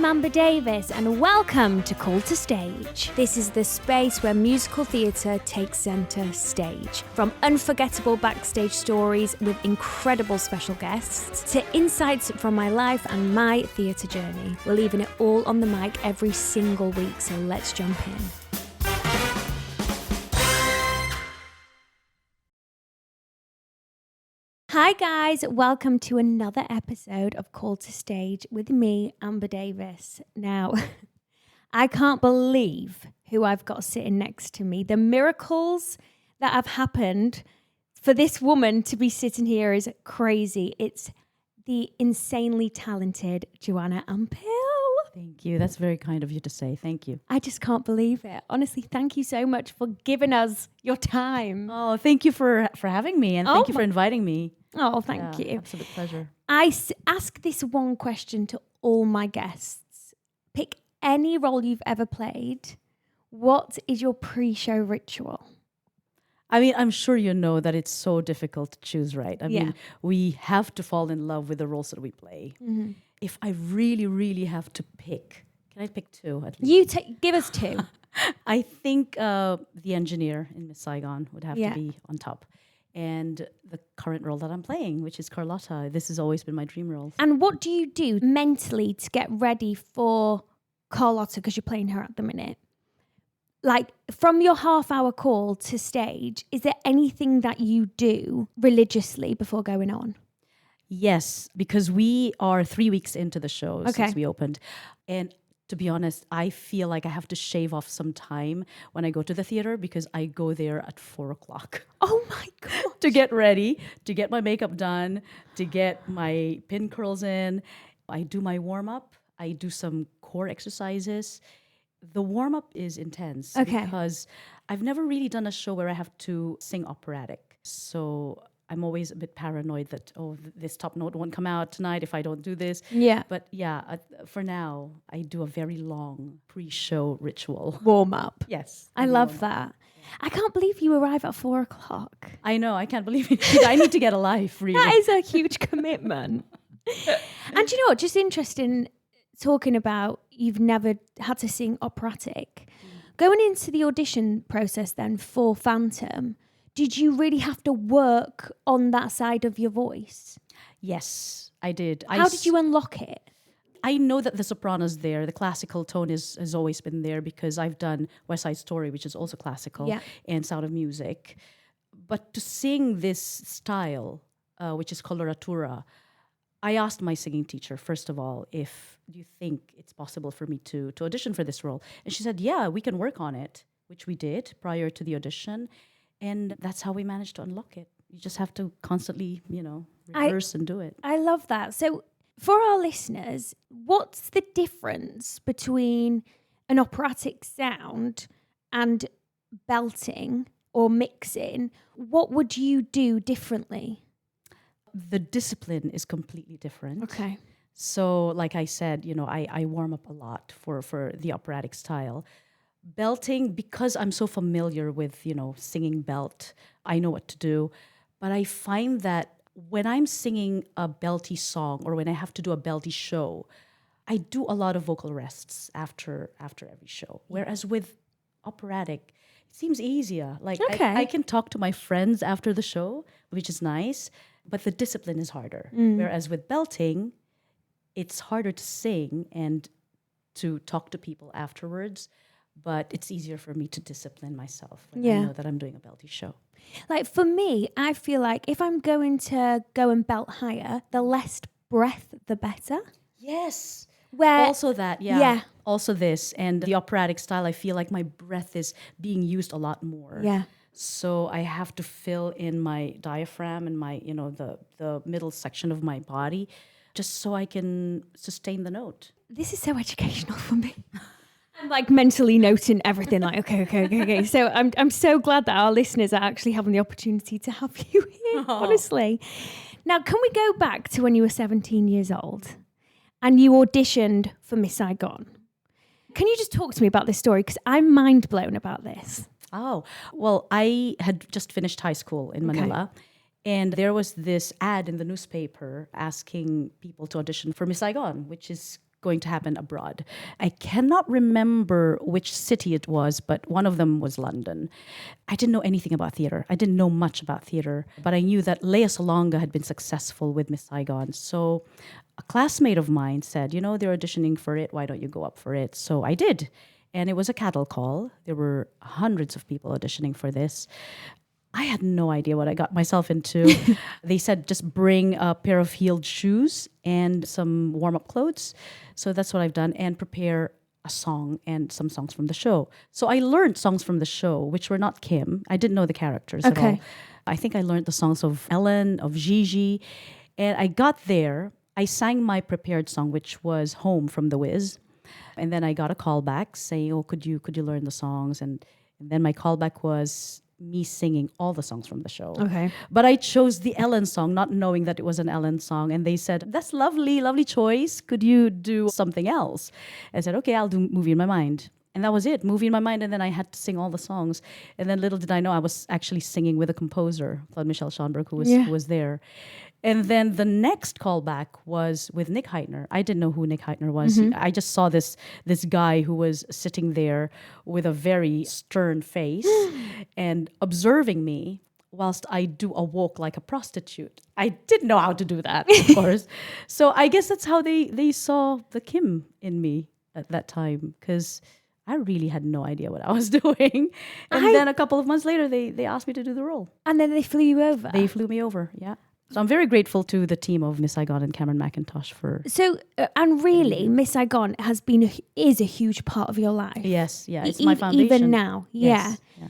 I'm Amber Davies and welcome to Call to Stage. This is the space where musical theatre takes centre stage. From unforgettable backstage stories with incredible special guests to insights from my life and my theatre journey. We're leaving it all on the mic every single week, so let's jump in. Hi guys, welcome to another episode of Call to Stage with me, Amber Davies. Now, I can't believe who I've got sitting next to me. The miracles that have happened for this woman to be sitting here is crazy. It's the insanely talented Joanna Ampil. Thank you. That's very kind of you to say. Thank you. I just can't believe it. Honestly, thank you so much for giving us your time. Oh, thank you for having me, and thank you for inviting me. Oh, thank you. Absolute pleasure. I ask this one question to all my guests. Pick any role you've ever played. What is your pre-show ritual? I mean, I'm sure you know that it's so difficult to choose, right? I mean, we have to fall in love with the roles that we play. Mm-hmm. If I really, really have to pick, can I pick two at least? Give us two. I think the engineer in Miss Saigon would have to be on top. And the current role that I'm playing, which is Carlotta. This has always been my dream role. And what do you do mentally to get ready for Carlotta, because you're playing her at the minute? Like, from your half-hour call to stage, is there anything that you do religiously before going on? Yes, because we are 3 weeks into the show since we opened. And to be honest, I feel like I have to shave off some time when I go to the theater because I go there at 4:00. Oh my God. To get ready, to get my makeup done, to get my pin curls in. I do my warm-up. I do some core exercises. The warm-up is intense because I've never really done a show where I have to sing operatic. So I'm always a bit paranoid that, this top note won't come out tonight if I don't do this. Yeah. But for now, I do a very long pre-show ritual. Warm up. Yes. I love that. I can't believe you arrive at 4:00. I know. I can't believe it. I need to get a life, really. That is a huge commitment. And you know what? Just interesting talking about you've never had to sing operatic. Going into the audition process then for Phantom, did you really have to work on that side of your voice? Yes, I did. How did you unlock it? I know that the soprano's there. The classical tone has always been there because I've done West Side Story, which is also classical, and Sound of Music. But to sing this style, which is coloratura, I asked my singing teacher, first of all, do you think it's possible for me to audition for this role? And she said, yeah, we can work on it, which we did prior to the audition. And that's how we managed to unlock it. You just have to constantly, rehearse and do it. I love that. So for our listeners, what's the difference between an operatic sound and belting or mixing? What would you do differently? The discipline is completely different. Okay. So like I said, I warm up a lot for the operatic style. Belting, because I'm so familiar with, singing belt, I know what to do. But I find that when I'm singing a belty song or when I have to do a belty show, I do a lot of vocal rests after every show. Whereas with operatic, it seems easier. Like I can talk to my friends after the show, which is nice, but the discipline is harder. Whereas with belting, it's harder to sing and to talk to people afterwards. But it's easier for me to discipline myself when I know that I'm doing a belty show. Like for me, I feel like if I'm going to go and belt higher, the less breath, the better. Yes. Where also that, yeah. Also this. And the operatic style, I feel like my breath is being used a lot more. Yeah. So I have to fill in my diaphragm and my, the middle section of my body just so I can sustain the note. This is so educational for me. I'm like mentally noting everything like, okay. So I'm so glad that our listeners are actually having the opportunity to have you here, honestly. Now, can we go back to when you were 17 years old and you auditioned for Miss Saigon? Can you just talk to me about this story? Because I'm mind blown about this. Oh, well, I had just finished high school in Manila. And there was this ad in the newspaper asking people to audition for Miss Saigon, which is going to happen abroad. I cannot remember which city it was, but one of them was London. I didn't know anything about theater. I didn't know much about theater, but I knew that Lea Salonga had been successful with Miss Saigon. So a classmate of mine said, they're auditioning for it. Why don't you go up for it? So I did. And it was a cattle call. There were hundreds of people auditioning for this. I had no idea what I got myself into. They said just bring a pair of heeled shoes and some warm-up clothes. So that's what I've done, and prepare a song and some songs from the show. So I learned songs from the show, which were not Kim. I didn't know the characters at all. I think I learned the songs of Ellen, of Gigi. And I got there. I sang my prepared song, which was Home from The Wiz. And then I got a call back saying, could you learn the songs? And then my callback was me singing all the songs from the show. Okay. But I chose the Ellen song, not knowing that it was an Ellen song. And they said, that's lovely choice. Could you do something else? I said, okay, I'll do Movie in My Mind. And that was it, Movie in My Mind. And then I had to sing all the songs. And then little did I know, I was actually singing with a composer, Claude Michel Schonberg, who was there. And then the next callback was with Nick Heitner. I didn't know who Nick Heitner was. I just saw this guy who was sitting there with a very stern face and observing me whilst I do a walk like a prostitute. I didn't know how to do that, of course. So I guess that's how they saw the Kim in me at that time, because I really had no idea what I was doing. And then a couple of months later, they asked me to do the role. And then they flew you over? They flew me over, yeah. So I'm very grateful to the team of Miss Saigon and Cameron McIntosh for... So, and really, Miss Saigon is a huge part of your life. Yes, yeah, it's my foundation. Even now, yes, yeah.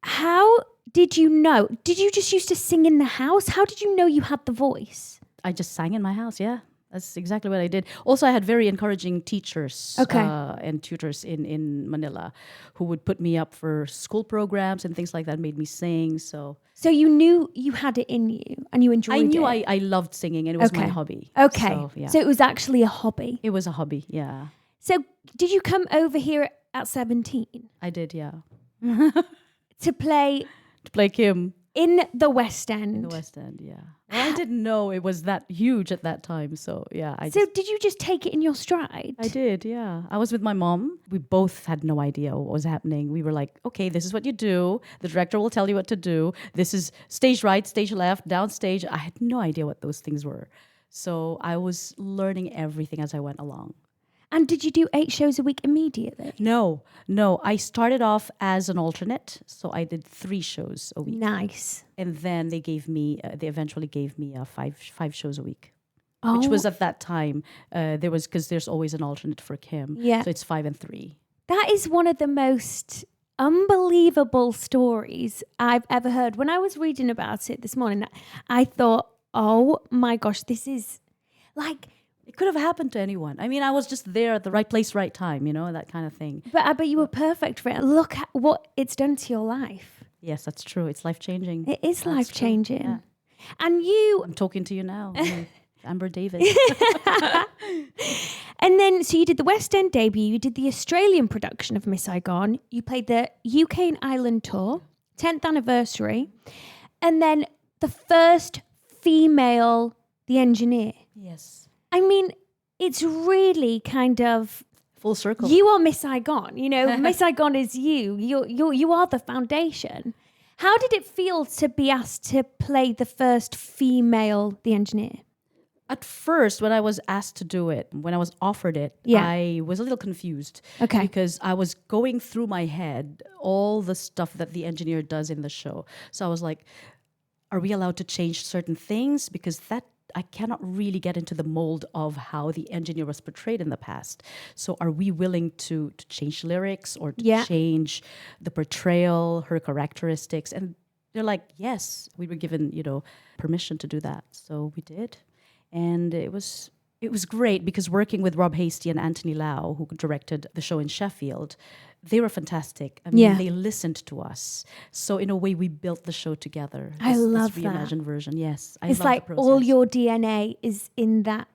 How did you know? Did you just used to sing in the house? How did you know you had the voice? I just sang in my house, yeah. That's exactly what I did. Also, I had very encouraging teachers and tutors in Manila who would put me up for school programs and things like that, made me sing. So you knew you had it in you and you enjoyed it? I knew I loved singing, and it was my hobby. Okay. So, yeah. So it was actually a hobby? It was a hobby, yeah. So did you come over here at 17? I did, yeah. To play Kim. In the West End? In the West End, yeah. Well, I didn't know it was that huge at that time, so yeah. Did you just take it in your stride? I did, yeah. I was with my mom. We both had no idea what was happening. We were like, okay, this is what you do. The director will tell you what to do. This is stage right, stage left, downstage. I had no idea what those things were. So I was learning everything as I went along. And did you do 8 shows a week immediately? No. I started off as an alternate, so I did 3 shows a week. Nice. And then they eventually gave me 5 shows a week, Oh. which was at that time, because there's always an alternate for Kim. Yeah. So it's 5 and 3. That is one of the most unbelievable stories I've ever heard. When I was reading about it this morning, I thought, oh my gosh, this is like... It could have happened to anyone. I mean, I was just there at the right place, right time, that kind of thing. But I bet you were perfect for it. Look at what it's done to your life. Yes, that's true. It's life-changing. It is life-changing. Yeah. And I'm talking to you now. Amber Davies. And then, so you did the West End debut. You did the Australian production of Miss Saigon. You played the UK and Ireland tour, 10th anniversary. And then the first female, the engineer. Yes. I mean, it's really kind of... Full circle. You are Miss Saigon. Miss Saigon is you. You are the foundation. How did it feel to be asked to play the first female, the engineer? At first, when I was asked to do it, when I was offered it, I was a little confused. Okay. Because I was going through my head all the stuff that the engineer does in the show. So I was like, are we allowed to change certain things? Because I cannot really get into the mold of how the engineer was portrayed in the past. So are we willing to change lyrics or to change the portrayal, her characteristics? And they're like, yes, we were given, permission to do that. So we did. And it was great because working with Rob Hasty and Anthony Lau, who directed the show in Sheffield, they were fantastic. I mean, they listened to us. So in a way, we built the show together. I love this that. reimagined version. Yes, It's like all your DNA is in that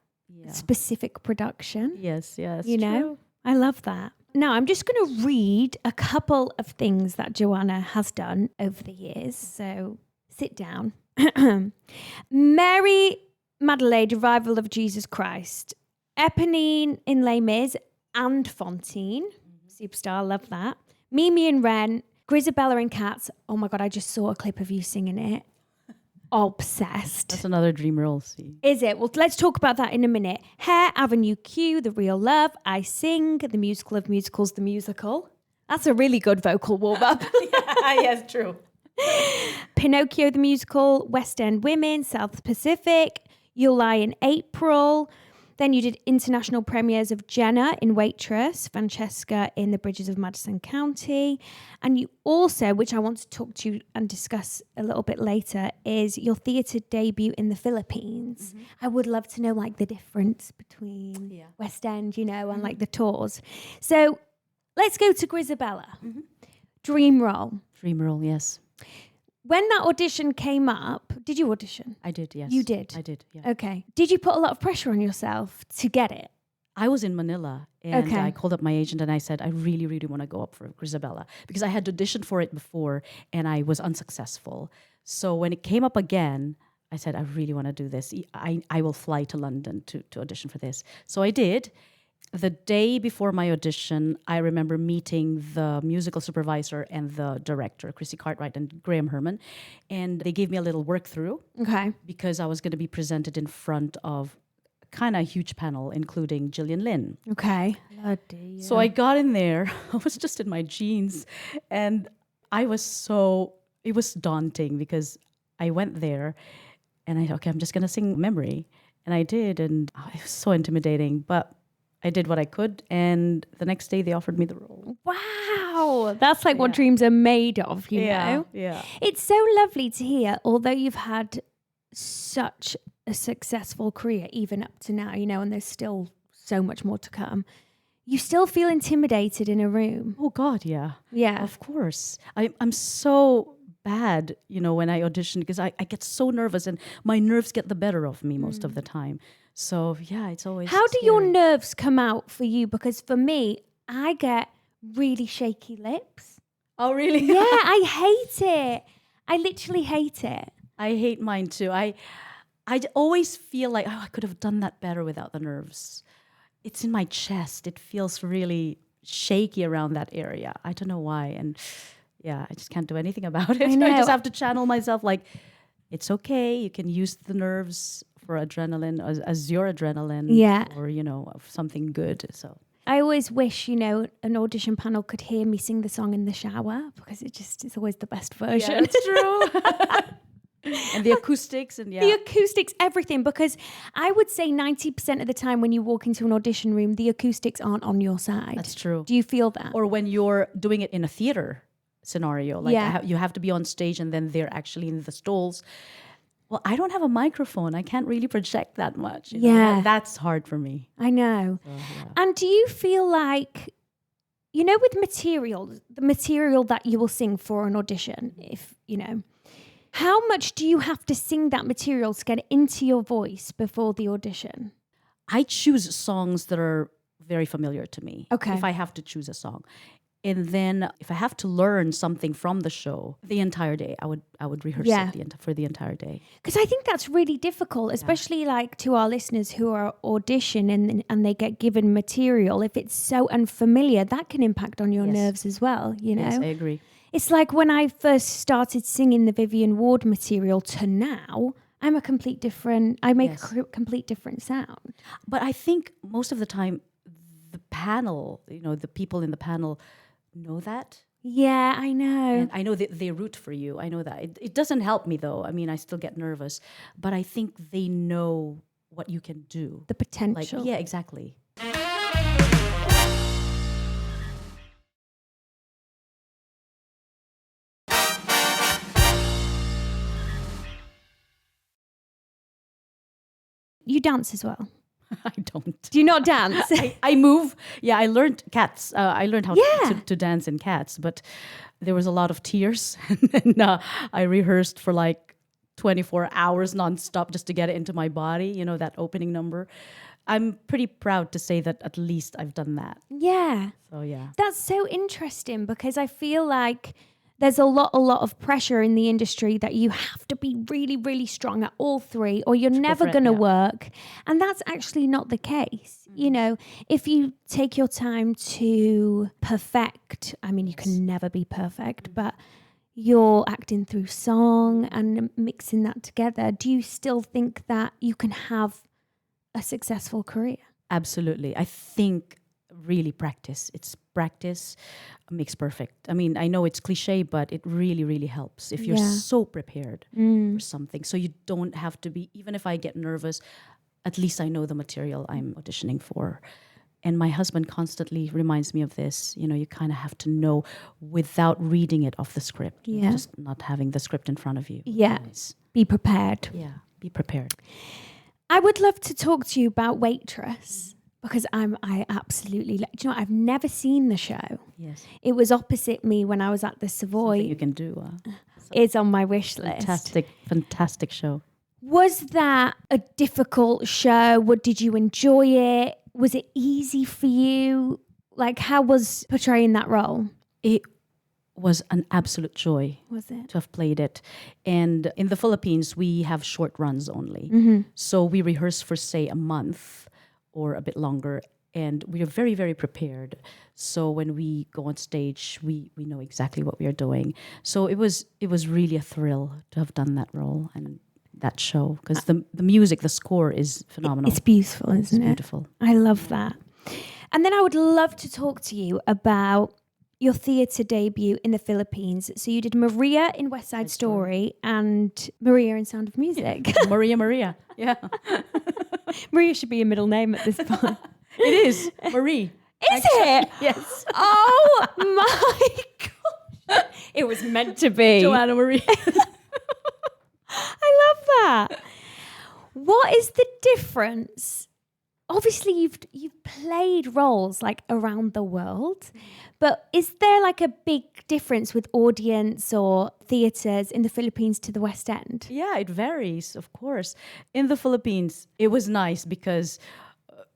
specific production. Yes, true. I love that. Now, I'm just going to read a couple of things that Joanna has done over the years. So sit down. Mary Magdalene, Revival of Jesus Christ. Éponine in Les Mis and Fantine. Superstar, love that. Mimi and Ren, Grizabella and Cats. Oh my God, I just saw a clip of you singing it. Obsessed. That's another dream role. See, Is it? Well, let's talk about that in a minute. Hair, Avenue Q, The Real Love, I Sing, The Musical of Musicals, The Musical. That's a really good vocal warm-up. yes, true. Pinocchio, The Musical, West End Women, South Pacific, You'll Lie in April. Then you did international premieres of Jenna in Waitress, Francesca in The Bridges of Madison County. And you also, which I want to talk to you and discuss a little bit later, is your theatre debut in the Philippines. I would love to know like the difference between West End, and like the tours. So let's go to Grizabella. Dream role. Dream role, yes. When that audition came up, did you audition? I did, yes. You did? I did, yeah. Okay. Did you put a lot of pressure on yourself to get it? I was in Manila and I called up my agent and I said, I really, really want to go up for Grizabella because I had auditioned for it before and I was unsuccessful. So when it came up again, I said, I really want to do this. I will fly to London to audition for this. So I did. The day before my audition, I remember meeting the musical supervisor and the director, Chrissy Cartwright and Graham Herman, and they gave me a little work through because I was going to be presented in front of kind of a huge panel, including Gillian Lynn. Okay. So I got in there. I was just in my jeans, and it was daunting because I went there, and I'm just going to sing Memory, and I did, and it was so intimidating, but I did what I could, and the next day they offered me the role. Wow. That's like what dreams are made of, you know? Yeah. It's so lovely to hear, although you've had such a successful career even up to now, and there's still so much more to come. You still feel intimidated in a room. Oh, God, yeah. Yeah. Of course. I'm so bad, when I audition because I get so nervous and my nerves get the better of me most of the time. So, yeah, it's always How do scary. your nerves come out for you? Because for me, I get really shaky lips. Oh, really? Yeah, I hate it. I literally hate it. I hate mine too. I always feel like, I could have done that better without the nerves. It's in my chest. It feels really shaky around that area. I don't know why. And yeah, I just can't do anything about it. I know. I just have to channel myself like, it's okay. You can use the nerves for adrenaline as your adrenaline or, something good. So I always wish, an audition panel could hear me sing the song in the shower because it's always the best version. yeah, it's true. And the acoustics and The acoustics, everything, because I would say 90% of the time when you walk into an audition room, the acoustics aren't on your side. That's true. Do you feel that? Or when you're doing it in a theater scenario, like you have to be on stage and then they're actually in the stalls. Well, I don't have a microphone. I can't really project that much. That's hard for me. I know. So, yeah. And do you feel like, with the material that you will sing for an audition, how much do you have to sing that material to get it into your voice before the audition? I choose songs that are very familiar to me. Okay. If I have to choose a song. And then if I have to learn something from the show, the entire day, I would rehearse it for the entire day. Because I think that's really difficult, especially like to our listeners who are audition and they get given material. If it's so unfamiliar, that can impact on your nerves as well, Yes, I agree. It's like when I first started singing the Vivian Ward material to now, I make a complete different sound. But I think most of the time, the panel, the people in the panel know that. Yeah, I know. And I know that they root for you. I know that. It doesn't help me, though. I mean, I still get nervous. But I think they know what you can do. The potential. Yeah, exactly. You dance as well? I don't. Do you not dance? I move. Yeah, I learned Cats. I learned how to dance in Cats, but there was a lot of tears. And I rehearsed for like 24 hours nonstop just to get it into my body, that opening number. I'm pretty proud to say that at least I've done that. Yeah. So, yeah. That's so interesting because I feel like there's a lot of pressure in the industry that you have to be really, really strong at all three or you're never going to work. And that's actually not the case. You know, if you take your time to perfect, I mean, you can never be perfect, but you're acting through song and mixing that together. Do you still think that you can have a successful career? Absolutely. I think really practice. It's practice makes perfect. I mean, I know it's cliche, but it really, really helps if you're so prepared for something. So you don't have to be, even if I get nervous, at least I know the material I'm auditioning for. And my husband constantly reminds me of this. You know, you kind of have to know without reading it off the script. Yeah. Just not having the script in front of you. Yeah. Be prepared. Yeah. Be prepared. I would love to talk to you about Waitress because I absolutely, do you know what? I've never seen the show. Yes. It was opposite me when I was at the Savoy. Something you can do. It's on my wish list. Fantastic show. Was that a difficult show? Did you enjoy it? Was it easy for you? Like, how was portraying that role? It was an absolute joy. Was it? To have played it. And in the Philippines, we have short runs only. So we rehearse for, say, a month or a bit longer. And we are very, very prepared. So when we go on stage, we know exactly what we are doing. So it was really a thrill to have done that role and that show, because the music, the score is phenomenal. It's beautiful, isn't it? It's beautiful. I love that. And then I would love to talk to you about your theatre debut in the Philippines. So you did Maria in West Side Story and Maria in Sound of Music. Maria. Yeah. Maria should be a middle name at this point. It is. Marie. Is it? Yes. Oh my gosh. It was meant to be. Joanna Marie. I love that. What is the difference? Obviously, you've played roles like around the world, but is there like a big difference with audience or theatres in the Philippines to the West End? Yeah, it varies, of course. In the Philippines, it was nice because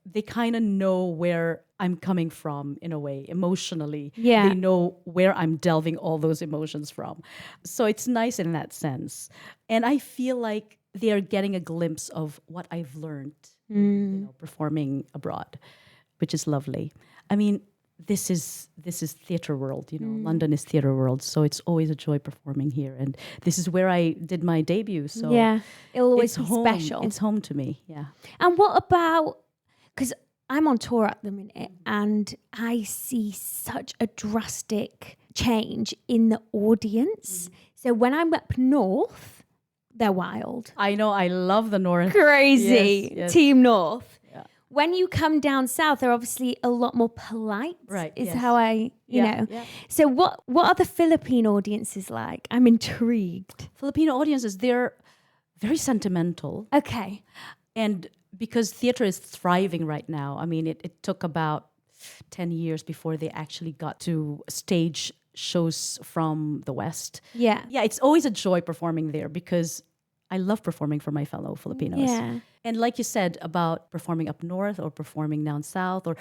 they kind of know where I'm coming from in a way, emotionally. Yeah. They know where I'm delving all those emotions from. So it's nice in that sense. And I feel like they are getting a glimpse of what I've learned, performing abroad, which is lovely. I mean, this is theatre world, London is theatre world. So it's always a joy performing here. And this is where I did my debut. So yeah, it'll always be home. special. It's home to me, yeah. And what about, because I'm on tour at the minute and I see such a drastic change in the audience. So when I'm up north, they're wild. I know, I love the North. Crazy. Yes. Team North. Yeah. When you come down south, they're obviously a lot more polite. Right. Is yes. how I, you know. Yeah. So what are the Philippine audiences like? I'm intrigued. Filipino audiences, they're very sentimental. Okay. And because theatre is thriving right now, I mean, it took about 10 years before they actually got to stage shows from the West. Yeah. Yeah, it's always a joy performing there because I love performing for my fellow Filipinos. Yeah. And like you said about performing up north or performing down south or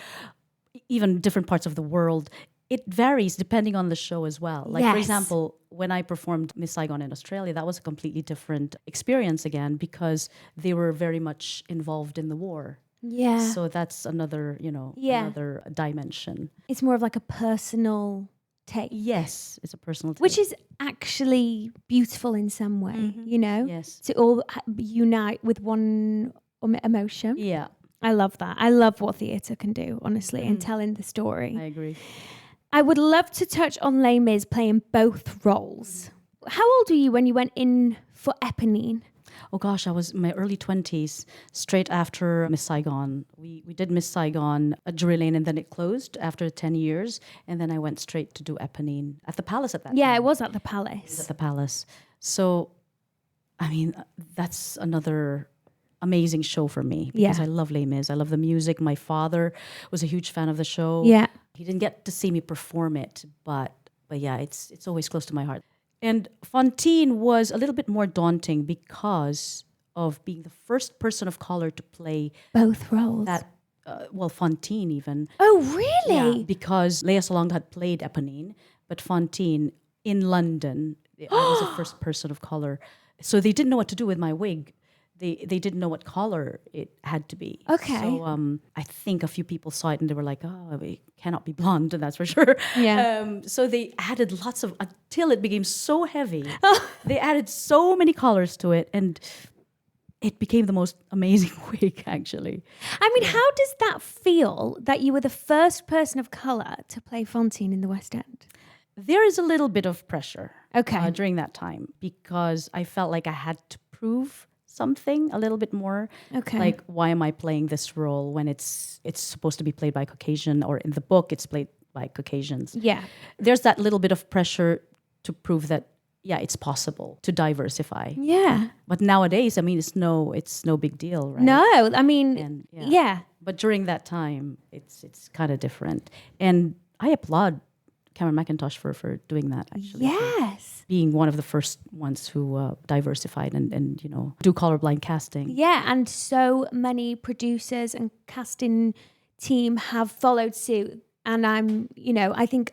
even different parts of the world, it varies depending on the show as well. Like, for example, when I performed Miss Saigon in Australia, that was a completely different experience again because they were very much involved in the war. Yeah. So that's another, another dimension. It's more of like a personal take. Yes, it's a personal take. Which is actually beautiful in some way, Yes. To all unite with one emotion. Yeah. I love that. I love what theatre can do, honestly, in telling the story. I agree. I would love to touch on Les Mis playing both roles. How old were you when you went in for Éponine? Oh gosh, I was in my early 20s, straight after Miss Saigon. We did Miss Saigon at Drury Lane and then it closed after 10 years. And then I went straight to do Éponine at the Palace at that time. Yeah, it was at the It was Palace. at the Palace. So, I mean, that's another amazing show for me because I love Les Mis. I love the music. My father was a huge fan of the show. Yeah. He didn't get to see me perform it, but yeah, it's always close to my heart. And Fantine was a little bit more daunting because of being the first person of color to play Both roles. that. Fantine even. Oh, really? Yeah, because Lea Salonga had played Éponine, but Fantine in London. I was the first person of color. So they didn't know what to do with my wig. They didn't know what color it had to be. Okay. So I think a few people saw it and they were like, oh, it cannot be blonde, and that's for sure. Yeah. So they added lots of, until it became so heavy. They added so many colors to it, and it became the most amazing wig, actually. I mean, how does that feel that you were the first person of colour to play Fantine in the West End? There is a little bit of pressure during that time, because I felt like I had to prove something a little bit more. Okay. Like, why am I playing this role when it's supposed to be played by Caucasian, or in the book it's played by Caucasians? Yeah. There's that little bit of pressure to prove that, yeah, it's possible to diversify. Yeah. But nowadays, I mean, it's no big deal, right? No, I mean, And, yeah. But during that time, it's kind of different. And I applaud Cameron McIntosh for doing that, actually. Yes. Being one of the first ones who diversified and do colorblind casting. Yeah, and so many producers and casting team have followed suit. And I think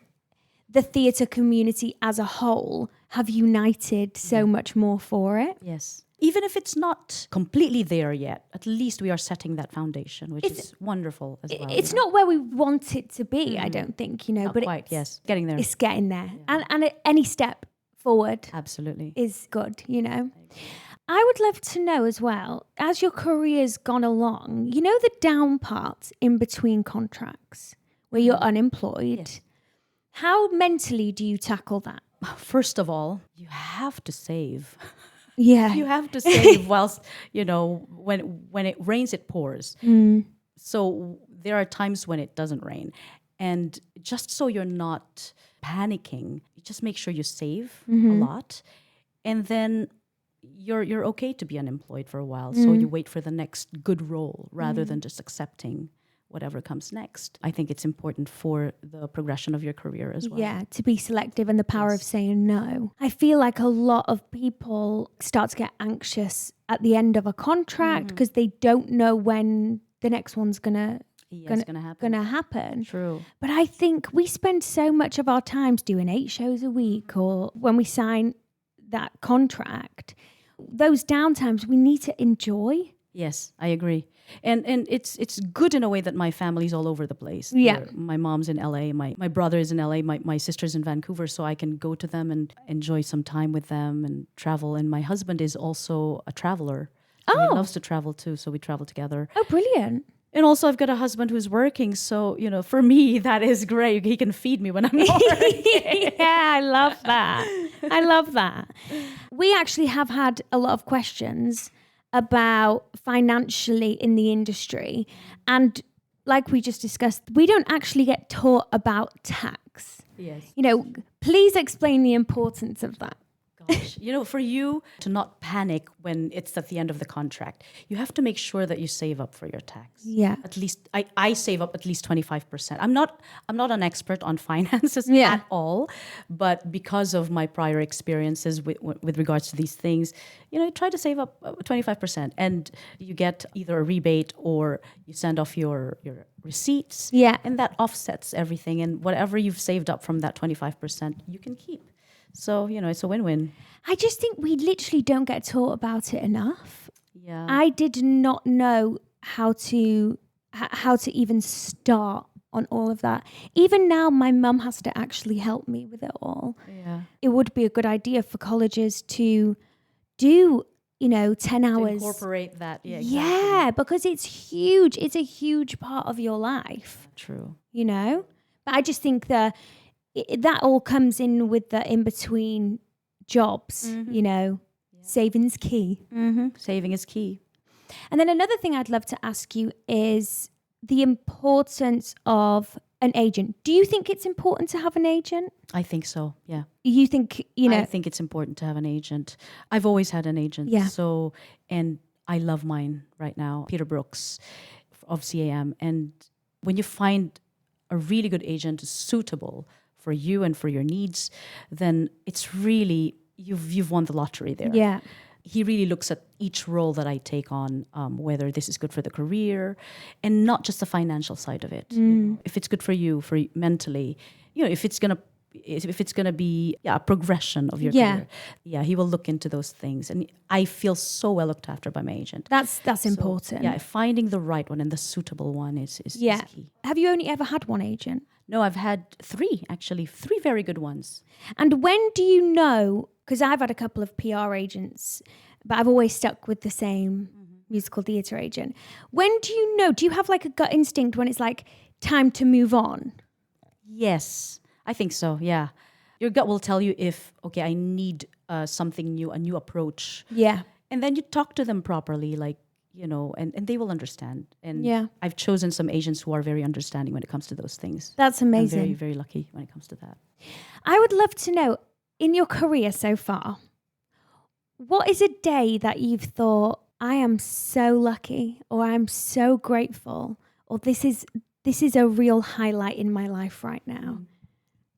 the theatre community as a whole have united so much more for it. Yes. Even if it's not completely there yet, at least we are setting that foundation, which is wonderful as well. It's not where we want it to be, I don't think, Not but quite, yes. Getting there. it's getting there. And any step forward Absolutely. is good, I would love to know as well, as your career's gone along, the down part in between contracts where you're unemployed. Yes. How mentally do you tackle that? First of all, you have to save. Yeah. You have to save whilst, when it rains, it pours. So there are times when it doesn't rain. And just so you're not panicking, you just make sure you save a lot. And then you're okay to be unemployed for a while. So you wait for the next good role rather than just accepting whatever comes next. I think it's important for the progression of your career as well. Yeah, to be selective and the power of saying no. I feel like a lot of people start to get anxious at the end of a contract because they don't know when the next one's gonna happen. True. But I think we spend so much of our times doing 8 shows a week, or when we sign that contract, those downtimes we need to enjoy. Yes, I agree. And it's good in a way that my family's all over the place. Yeah. My mom's in LA, my brother is in LA, my sister's in Vancouver, so I can go to them and enjoy some time with them and travel. And my husband is also a traveler. He loves to travel too, so we travel together. Oh, brilliant. And also I've got a husband who's working, so, for me, that is great. He can feed me when I'm not working. Yeah, I love that. We actually have had a lot of questions about financially in the industry. And like we just discussed, we don't actually get taught about tax. Yes. Please explain the importance of that. Gosh, for you to not panic when it's at the end of the contract, you have to make sure that you save up for your tax. Yeah. At least I save up at least 25%. I'm not an expert on finances at all, but because of my prior experiences with regards to these things, try to save up 25%, and you get either a rebate or you send off your receipts. Yeah. And that offsets everything, and whatever you've saved up from that 25%, you can keep. So, it's a win-win. I just think we literally don't get taught about it enough. Yeah. I did not know how to even start on all of that. Even now, my mum has to actually help me with it all. Yeah. It would be a good idea for colleges to do, 10 hours. To incorporate that. Yeah, exactly. Yeah, because it's huge. It's a huge part of your life. True. But I just think that all comes in with the in-between jobs, saving's key. Mm-hmm. Saving is key. And then another thing I'd love to ask you is the importance of an agent. Do you think it's important to have an agent? I think so, yeah. You think, I think it's important to have an agent. I've always had an agent. Yeah. So, and I love mine right now, Peter Brooks of CAM. And when you find a really good agent suitable for you and for your needs, then it's really, you've won the lottery there. Yeah. He really looks at each role that I take on, whether this is good for the career and not just the financial side of it. If it's good for you mentally, if it's going to if it's going to be a progression of your Yeah. career. Yeah, he will look into those things. And I feel so well looked after by my agent. That's So, important. yeah, finding the right one and the suitable one is Yeah. key. Have you only ever had one agent? No, I've had three very good ones. And when do you know, because I've had a couple of PR agents, but I've always stuck with the same musical theatre agent. When do you know? Do you have like a gut instinct when it's like time to move on? Yes, I think so. Yeah, your gut will tell you if I need something new, a new approach, Yeah. and then you talk to them properly, like and they will understand. And Yeah. I've chosen some agents who are very understanding when it comes to those things. That's I'm amazing. very, very lucky when it comes to that. I would love to know, in your career so far, what is a day that you've thought, I am so lucky, or I'm so grateful, or this is a real highlight in my life right now?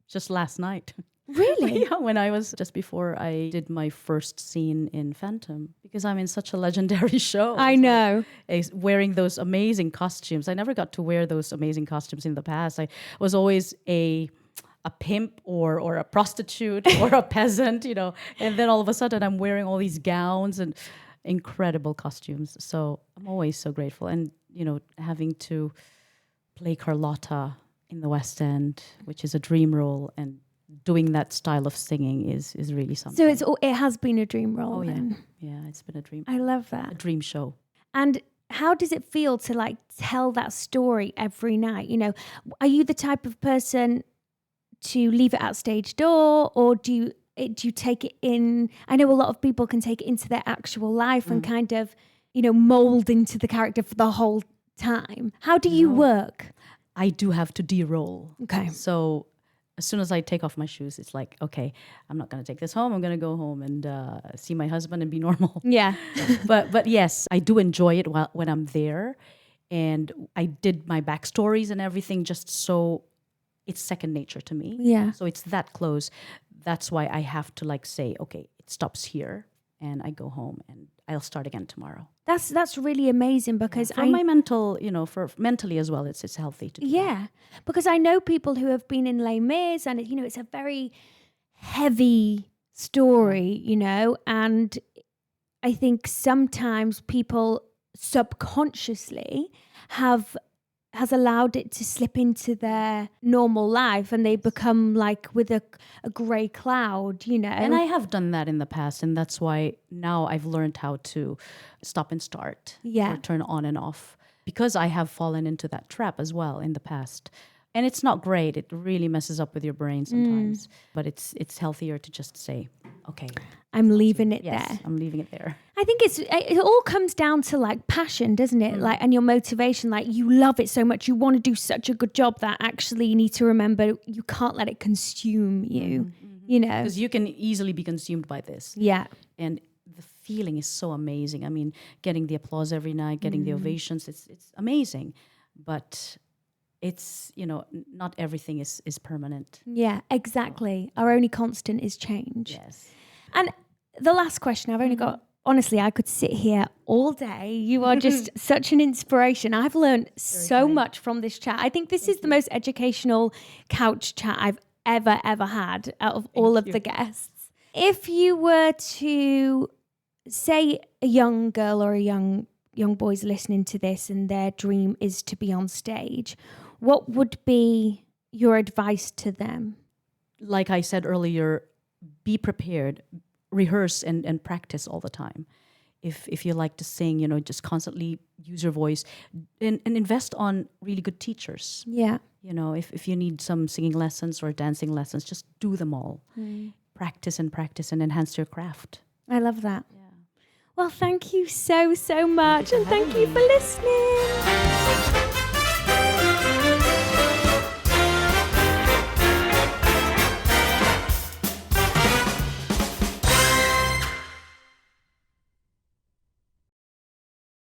Just last night. Really? Yeah, when I was just before I did my first scene in Phantom, because I'm in such a legendary show. I know. Wearing those amazing costumes. I never got to wear those amazing costumes in the past. I was always a pimp or a prostitute or a peasant, and then all of a sudden I'm wearing all these gowns and incredible costumes. So I'm always so grateful. And, having to play Carlotta in the West End, which is a dream role, and doing that style of singing is really something. So it has been a dream role. Oh, yeah. Then. Yeah, it's been a dream. I love A that. dream show. And how does it feel to like tell that story every night? Are you the type of person to leave it at stage door, or do you take it in? I know a lot of people can take it into their actual life and kind of, mold into the character for the whole time. How do you work? I do have to de-roll. Okay. So as soon as I take off my shoes, it's like, okay, I'm not going to take this home. I'm going to go home and see my husband and be normal. Yeah. But yes, I do enjoy it when I'm there. And I did my backstories and everything just so it's second nature to me. Yeah. So it's that close. That's why I have to say, okay, it stops here. And I go home and I'll start again tomorrow. That's really amazing because For my mental, for mentally as well, it's healthy to do that. Yeah, because I know people who have been in Les Mis and, it's a very heavy story, and I think sometimes people subconsciously has allowed it to slip into their normal life and they become like with a grey cloud, And I have done that in the past, and that's why now I've learned how to stop and start or turn on and off, because I have fallen into that trap as well in the past. And it's not great. It really messes up with your brain sometimes. But it's healthier to just say, okay, I'm leaving it yes, there. I'm leaving it there. I think it all comes down to like passion, doesn't it? And your motivation, like you love it so much, you want to do such a good job that actually you need to remember you can't let it consume you, Because you can easily be consumed by this. Yeah. And the feeling is so amazing. I mean, getting the applause every night, getting the ovations, it's amazing. But it's, not everything is permanent. Yeah, exactly. Our only constant is change. Yes. And the last question, I've only got, honestly, I could sit here all day. You are just such an inspiration. I've learned so much from this chat. I think this is the most educational couch chat I've ever had out of all of the guests. If you were to say a young girl or a young boy's listening to this and their dream is to be on stage, what would be your advice to them? Like I said earlier, be prepared, rehearse and practice all the time. If you like to sing, just constantly use your voice and invest on really good teachers. Yeah. If you need some singing lessons or dancing lessons, just do them all. Practice and enhance your craft. I love that. Yeah. Well, thank you so much. And thank you for listening.